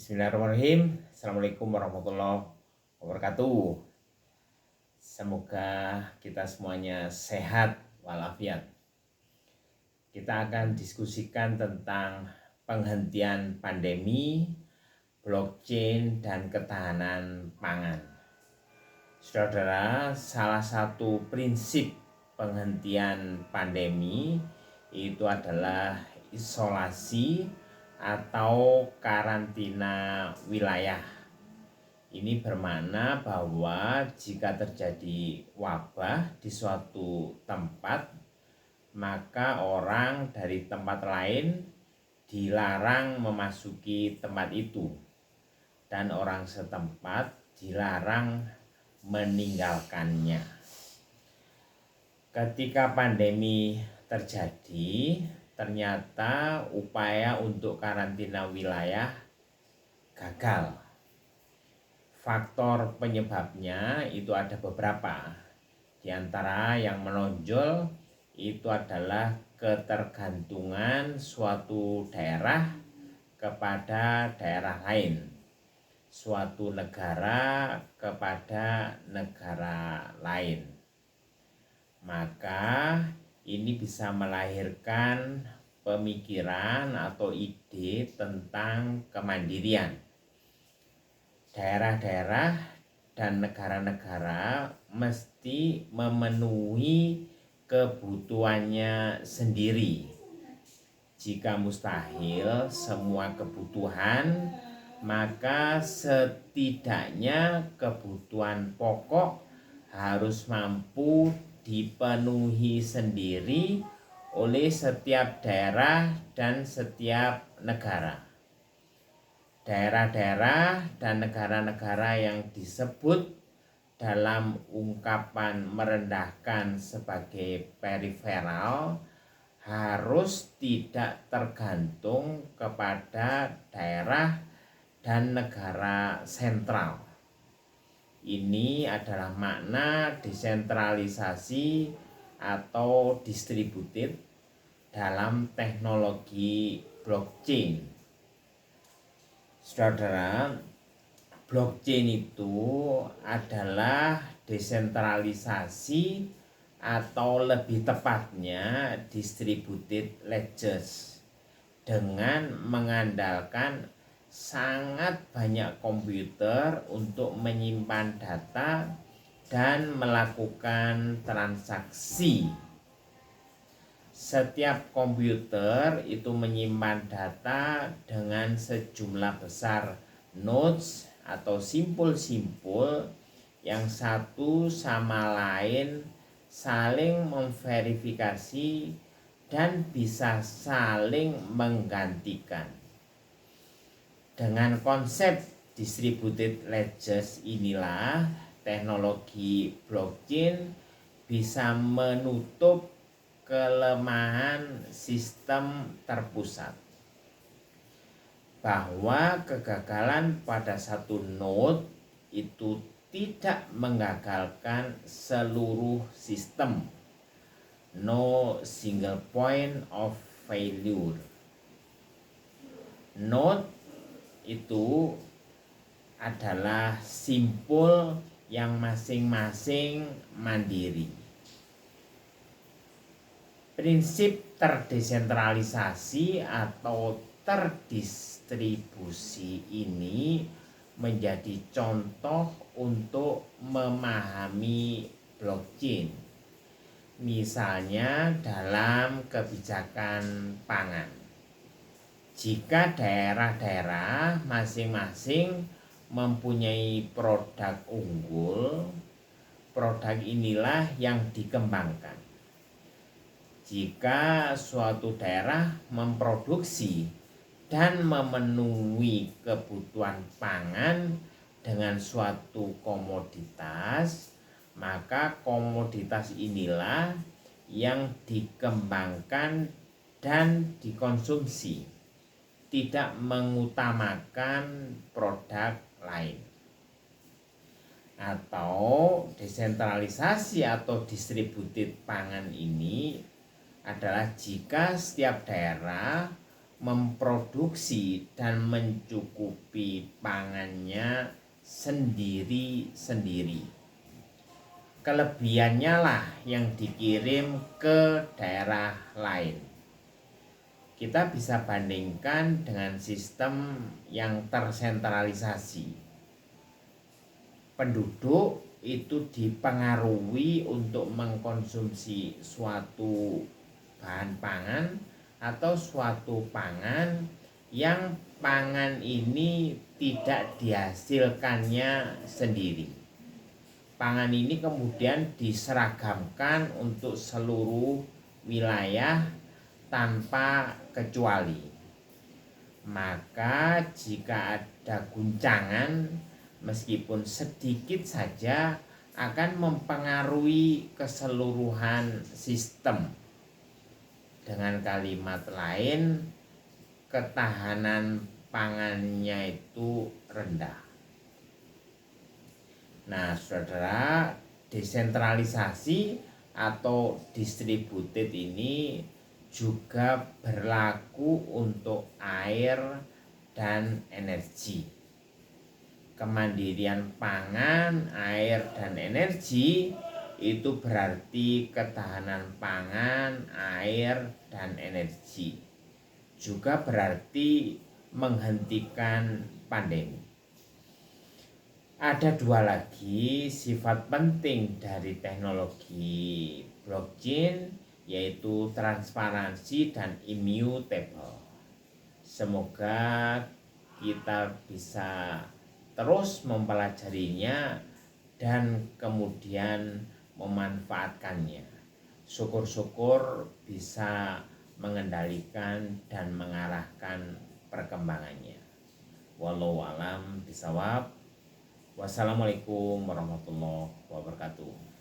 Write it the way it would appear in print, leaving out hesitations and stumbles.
Bismillahirrahmanirrahim. Assalamualaikum warahmatullahi wabarakatuh. Semoga kita semuanya sehat walafiat. Kita akan diskusikan tentang penghentian pandemi, blockchain, dan ketahanan pangan. Saudara, salah satu prinsip penghentian pandemi itu adalah isolasi atau karantina wilayah. Ini bermakna bahwa jika terjadi wabah di suatu tempat, maka orang dari tempat lain dilarang memasuki tempat itu, dan orang setempat dilarang meninggalkannya. Ketika pandemi terjadi, ternyata upaya untuk karantina wilayah gagal. Faktor penyebabnya itu ada beberapa. Di antara yang menonjol itu adalah ketergantungan suatu daerah kepada daerah lain, suatu negara kepada negara lain. Maka ini bisa melahirkan pemikiran atau ide tentang kemandirian. Daerah-daerah dan negara-negara mesti memenuhi kebutuhannya sendiri. Jika mustahil semua kebutuhan, maka setidaknya kebutuhan pokok harus mampu dipenuhi sendiri oleh setiap daerah dan setiap negara. Daerah-daerah dan negara-negara yang disebut dalam ungkapan merendahkan sebagai periferal harus tidak tergantung kepada daerah dan negara sentral. Ini adalah makna desentralisasi atau distributed dalam teknologi blockchain. Saudara, blockchain itu adalah desentralisasi atau lebih tepatnya distributed ledgers dengan mengandalkan sangat banyak komputer untuk menyimpan data dan melakukan transaksi. Setiap komputer itu menyimpan data dengan sejumlah besar nodes atau simpul-simpul yang satu sama lain saling memverifikasi dan bisa saling menggantikan. Dengan konsep distributed ledgers inilah teknologi blockchain bisa menutup kelemahan sistem terpusat, bahwa kegagalan pada satu node itu tidak menggagalkan seluruh sistem. No single point of failure. Node itu adalah simpul yang masing-masing mandiri. Prinsip terdesentralisasi atau terdistribusi ini menjadi contoh untuk memahami blockchain. Misalnya dalam kebijakan pangan. Jika daerah-daerah masing-masing mempunyai produk unggul, produk inilah yang dikembangkan. Jika suatu daerah memproduksi dan memenuhi kebutuhan pangan dengan suatu komoditas, maka komoditas inilah yang dikembangkan dan dikonsumsi, tidak mengutamakan produk lain. Atau desentralisasi atau distributed pangan ini adalah jika setiap daerah memproduksi dan mencukupi pangannya sendiri-sendiri. Kelebihannya lah yang dikirim ke daerah lain. Kita bisa bandingkan dengan sistem yang tersentralisasi. Penduduk itu dipengaruhi untuk mengkonsumsi suatu bahan pangan atau suatu pangan yang pangan ini tidak dihasilkannya sendiri. Pangan ini kemudian diseragamkan untuk seluruh wilayah tanpa kecuali. Maka jika ada guncangan meskipun sedikit saja akan mempengaruhi keseluruhan sistem. Dengan kalimat lain, ketahanan pangannya itu rendah. Nah, saudara, desentralisasi atau distributed ini juga berlaku untuk air dan energi. Kemandirian pangan, air, dan energi itu berarti ketahanan pangan, air, dan energi. Juga berarti menghentikan pandemi. Ada dua lagi sifat penting dari teknologi blockchain, yaitu transparansi dan immutable. Semoga kita bisa terus mempelajarinya dan kemudian memanfaatkannya. Syukur-syukur bisa mengendalikan dan mengarahkan perkembangannya. Wallahu a'lam bishawab. Wassalamualaikum warahmatullahi wabarakatuh.